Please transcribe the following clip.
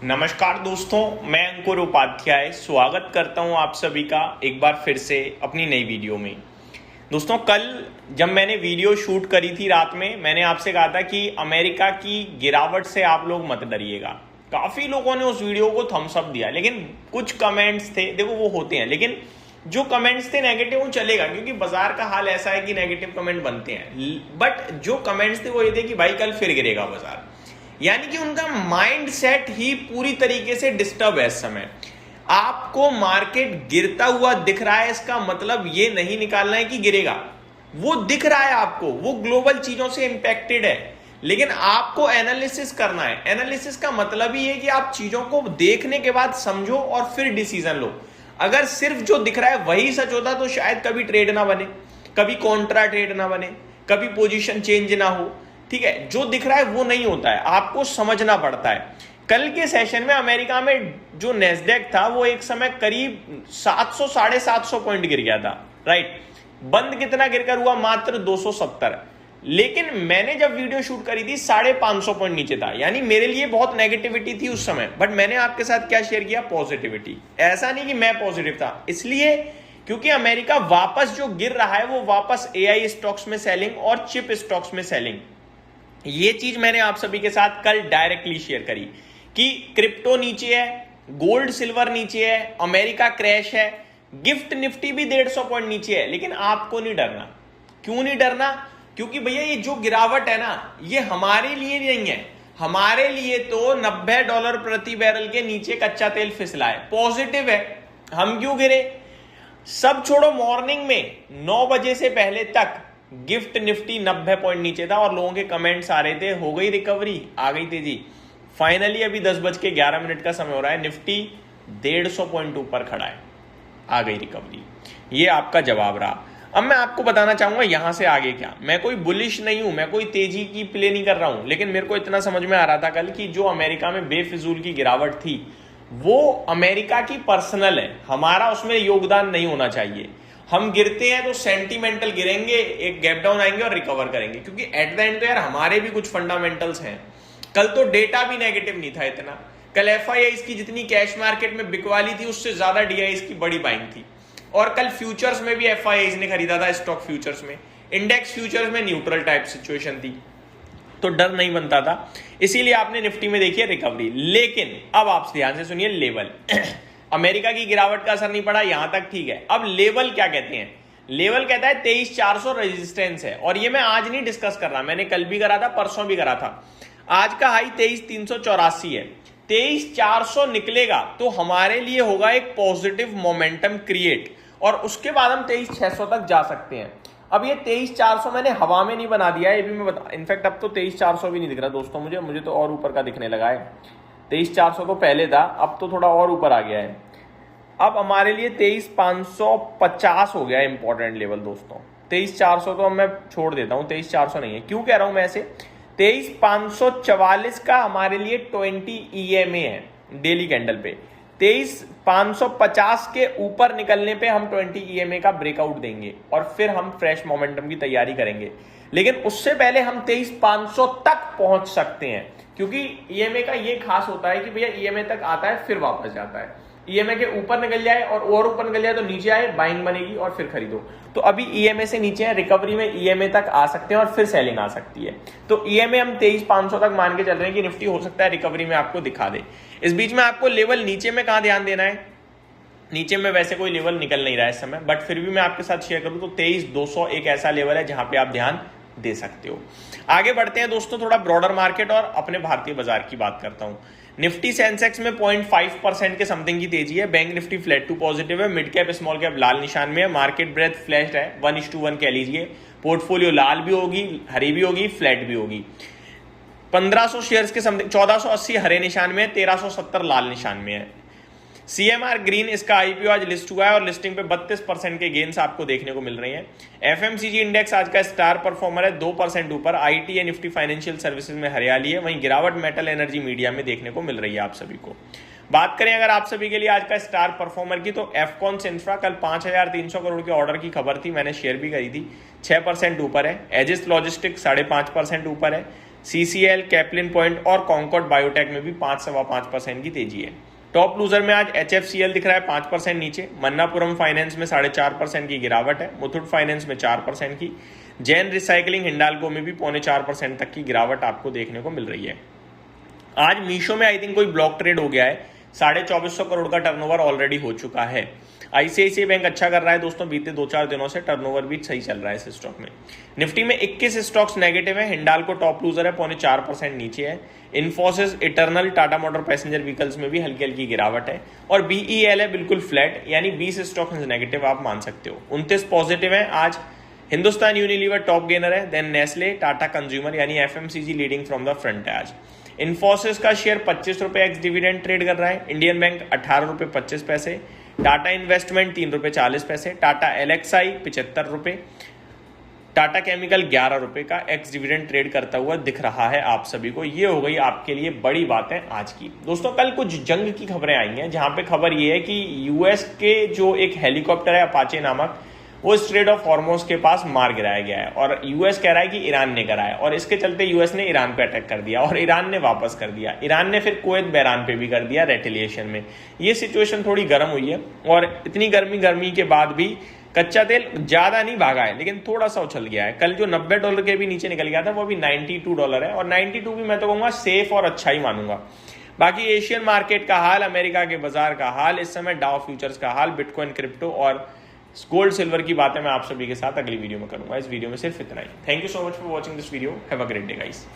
नमस्कार दोस्तों, मैं अंकुर उपाध्याय स्वागत करता हूं आप सभी का एक बार फिर से अपनी नई वीडियो में। दोस्तों, कल जब मैंने वीडियो शूट करी थी रात में, मैंने आपसे कहा था कि अमेरिका की गिरावट से आप लोग मत डरिएगा। काफ़ी लोगों ने उस वीडियो को थम्स अप दिया, लेकिन कुछ कमेंट्स थे, देखो वो होते हैं, लेकिन जो कमेंट्स थे नेगेटिव वो चलेगा, क्योंकि बाजार का हाल ऐसा है कि नेगेटिव कमेंट बनते हैं। बट जो कमेंट्स थे वो ये थे कि भाई कल फिर गिरेगा बाजार, यानी कि उनका माइंड सेट ही पूरी तरीके से डिस्टर्ब है इस समय। आपको मार्केट गिरता हुआ दिख रहा है, इसका मतलब ये नहीं निकालना है कि गिरेगा। वो दिख रहा है आपको, वो ग्लोबल चीजों से इंपैक्टेड है, लेकिन आपको एनालिसिस करना है। एनालिसिस का मतलब ही है कि आप चीजों को देखने के बाद समझो और फिर डिसीजन लो। अगर सिर्फ जो दिख रहा है वही सच होता तो शायद कभी ट्रेड ना बने, कभी कॉन्ट्रा ट्रेड ना बने, कभी पोजीशन चेंज ना हो। ठीक है, जो दिख रहा है वो नहीं होता है, आपको समझना पड़ता है। कल के सेशन में अमेरिका में जो नेस्डेक था वो एक समय करीब 700 750 पॉइंट गिर गया था, राइट। बंद कितना गिरकर हुआ? मात्र 270। लेकिन मैंने जब वीडियो शूट करी थी 550 पॉइंट नीचे था, यानी मेरे लिए बहुत नेगेटिविटी थी उस समय। बट मैंने आपके साथ क्या शेयर किया? पॉजिटिविटी। ऐसा नहीं कि मैं पॉजिटिव था, इसलिए क्योंकि अमेरिका वापस जो गिर रहा है वो वापस एआई स्टॉक्स में सेलिंग और चिप स्टॉक्स में सेलिंग। ये चीज मैंने आप सभी के साथ कल डायरेक्टली शेयर करी कि क्रिप्टो नीचे है, गोल्ड सिल्वर नीचे है, अमेरिका क्रैश है, गिफ्ट निफ्टी भी 150 पॉइंट नीचे है। लेकिन आपको नहीं डरना। क्यों नहीं डरना? क्योंकि भैया ये जो गिरावट है ना, ये हमारे लिए नहीं है। हमारे लिए तो $90 प्रति बैरल के नीचे कच्चा तेल फिसला है, पॉजिटिव है। हम क्यों गिरे? सब छोड़ो, मॉर्निंग में 9 बजे से पहले तक गिफ्ट निफ्टी 90 पॉइंट नीचे था और लोगों के कमेंट्स आ रहे थे हो गई रिकवरी, आ गई तेजी। फाइनली अभी 10:11 का समय हो रहा है, निफ्टी 150 पॉइंट ऊपर खड़ा है, आ गई रिकवरी। ये आपका जवाब रहा। अब मैं आपको बताना चाहूंगा यहां से आगे क्या। मैं कोई बुलिश नहीं हूं, मैं कोई तेजी की प्ले नहीं कर रहा हूं, लेकिन मेरे को इतना समझ में आ रहा था कल कि जो अमेरिका में बेफिजूल की गिरावट थी वो अमेरिका की पर्सनल है, हमारा उसमें योगदान नहीं होना चाहिए। हम गिरते हैं तो सेंटिमेंटल गिरेंगे, एक गैप डाउन आएंगे और रिकवर करेंगे, क्योंकि एट द एंड तो यार हमारे भी कुछ फंडामेंटल्स हैं। कल तो डेटा भी नेगेटिव नहीं था इतना। कल एफआईआईज की जितनी कैश मार्केट में बिकवाली थी उससे ज्यादा डीआईज की बड़ी बाइंग थी। और कल फ्यूचर्स में भी एफआईआईज ने खरीदा था, स्टॉक फ्यूचर्स में। इंडेक्स फ्यूचर्स में न्यूट्रल टाइप सिचुएशन थी, तो डर नहीं बनता था, इसीलिए आपने निफ्टी में देखिए रिकवरी। लेकिन अब आप ध्यान से सुनिए, लेवल अमेरिका की गिरावट का असर नहीं पड़ा, यहां तक ठीक है। अब लेवल क्या कहते हैं? लेवल कहता है 23,400 रेजिस्टेंस है, और ये मैं आज नहीं डिस्कस कर रहा, मैंने कल भी करा था, परसों भी करा था। आज का हाई 23,384 है। 23,400 निकलेगा तो हमारे लिए होगा एक पॉजिटिव मोमेंटम क्रिएट, और उसके बाद हम 23,600 तक जा सकते हैं। अब ये 23,400 मैंने हवा में नहीं बना दिया है, ये भी मैं बता, इनफैक्ट अब तो 23,400 भी नहीं दिख रहा दोस्तों, मुझे तो और ऊपर का दिखने लगा है। 23,400 तो पहले था, अब तो थोड़ा और ऊपर आ गया है। अब हमारे लिए 23,550 हो गया इंपॉर्टेंट लेवल दोस्तों। 23,400 तो अब मैं छोड़ देता हूं, 23,400 नहीं है। क्यों कह रहा हूं मैं ऐसे? 23,544 का हमारे लिए 20 EMA है डेली कैंडल पे। 23,550 के ऊपर निकलने पे हम 20 EMA का ब्रेकआउट देंगे और फिर हम फ्रेश मोमेंटम की तैयारी करेंगे। लेकिन उससे पहले हम 23,500 तक पहुंच सकते हैं, क्योंकि EMA का ये खास होता है कि भैया EMA तक आता है फिर वापस जाता है। EMA के ऊपर निकल जाए और ऊपर निकल जाए तो नीचे आए, बाइंग बनेगी और फिर खरीदो। तो अभी EMA से नीचे है, रिकवरी में EMA तक आ सकते हैं और फिर सेलिंग आ सकती है। तो EMA हम 23,500 तक मान के चल रहे हैं कि निफ्टी हो सकता है रिकवरी में आपको दिखा दे। इस बीच में आपको लेवल नीचे में कहां ध्यान देना है? नीचे में वैसे कोई लेवल निकल नहीं रहा है इस समय, बट फिर भी मैं आपके साथ शेयर करूं तो 23,200 एक ऐसा लेवल है जहां पे आप ध्यान दे सकते हो। आगे बढ़ते हैं दोस्तों, थोड़ा ब्रॉडर मार्केट और अपने भारतीय बाजार की बात करता हूं। निफ्टी सेंसेक्स में 0.5% के समथिंग की तेजी है। Bank Nifty flat to positive है। मिड कैप स्मॉल कैप लाल निशान में है। मार्केट ब्रेथ फ्लैट है, 1:1 कह लीजिए। पोर्टफोलियो लाल भी होगी, हरी भी होगी, फ्लैट भी होगी। 1500 शेयर्स के समथिंग, 1480 हरे निशान में है, 1370 लाल निशान में है। सीएमआर ग्रीन इसका आईपीओ आज लिस्ट हुआ है और लिस्टिंग पे 32% के गेन्स आपको देखने को मिल रहे हैं। एफएमसीजी इंडेक्स आज का स्टार परफॉर्मर है, 2% ऊपर। आईटी निफ्टी फाइनेंशियल सर्विसेज में हरियाली है, वहीं गिरावट मेटल एनर्जी मीडिया में देखने को मिल रही है आप सभी को। बात करें अगर आप सभी के लिए आज का स्टार परफॉर्मर की, तो एफकॉन्स इंफ्रा कल 5,300 करोड़ के ऑर्डर की खबर थी, मैंने शेयर भी करी थी, 6% ऊपर है। एजिस लॉजिस्टिक्स 5.5% ऊपर है। CCL, कैप्लिन पॉइंट और कॉन्कॉर्ड बायोटेक में भी 5.5% की तेजी है। टॉप लूजर में आज HFCL दिख रहा है 5% नीचे, मन्नापुरम फाइनेंस में 4.5% की गिरावट है, मुथूट फाइनेंस में 4% की, जैन रिसाइकलिंग हिंडाल्को में भी 0.25% तक की गिरावट आपको देखने को मिल रही है। आज मीशो में आई थिंक कोई ब्लॉक ट्रेड हो गया है, 2450 करोड़ का टर्नओवर ऑलरेडी हो चुका है। ICICI बैंक अच्छा कर रहा है दोस्तों, बीते 2-4 दिनों से टर्नओवर भी सही चल रहा है इस स्टॉक में। निफ्टी में 21 स्टॉक्स नेगेटिव है, हिंडाल्को टॉप लूजर है, 0.4% नीचे है। Infosys, eternal, Tata motor passenger vehicles में भी हल्की हल्की गिरावट है और BEL है बिल्कुल फ्लैट, यानी 20 स्टॉक्स नेगेटिव आप मान सकते हो। 29 पॉजिटिव है आज। हिंदुस्तान यूनिलीवर टॉप गेनर है, देन नेस्ले, टाटा कंज्यूमर यानी FMCG leading from the front है आज। इन्फोसिस का शेयर 25 रुपए एक्स डिविडेंड ट्रेड कर रहा है, इंडियन बैंक 18 रुपए 25 पैसे, टाटा इन्वेस्टमेंट 3 रुपए 40 पैसे, टाटा LXI 75 रुपए, टाटा केमिकल 11 रुपए का एक्स डिविडेंड ट्रेड करता हुआ दिख रहा है आप सभी को। ये हो गई आपके लिए बड़ी बातें आज की। दोस्तों कल कुछ जंग की खबरें आई हैं, जहां पे खबर ये है कि US के जो एक हेलीकॉप्टर है अपाचे नामक, वो स्ट्रेट ऑफ हॉर्मोज के पास मार गिराया गया है और US कह रहा है कि ईरान ने कराया और इसके चलते US ने ईरान पे अटैक कर दिया और ईरान ने वापस कर दिया। ईरान ने फिर कुवैत, बहरान पे भी कर दिया रेटिलिएशन में। ये सिचुएशन थोड़ी गर्म हुई है और इतनी गर्मी के बाद भी कच्चा तेल ज्यादा नहीं भागा है, लेकिन थोड़ा सा उछल गया है। कल जो $90 के भी नीचे निकल गया था वो भी $92 है और 92 भी मैं तो कहूंगा सेफ और अच्छा ही मानूंगा। बाकी एशियन मार्केट का हाल, अमेरिका के बाजार का हाल, इस समय डाउ फ्यूचर्स का हाल, बिटकॉइन, क्रिप्टो और गोल्ड सिल्वर की बातें मैं आप सभी के साथ अगली वीडियो में करूंगा। इस वीडियो में सिर्फ इतना ही। Thank you so much for watching this video. Have a great day guys.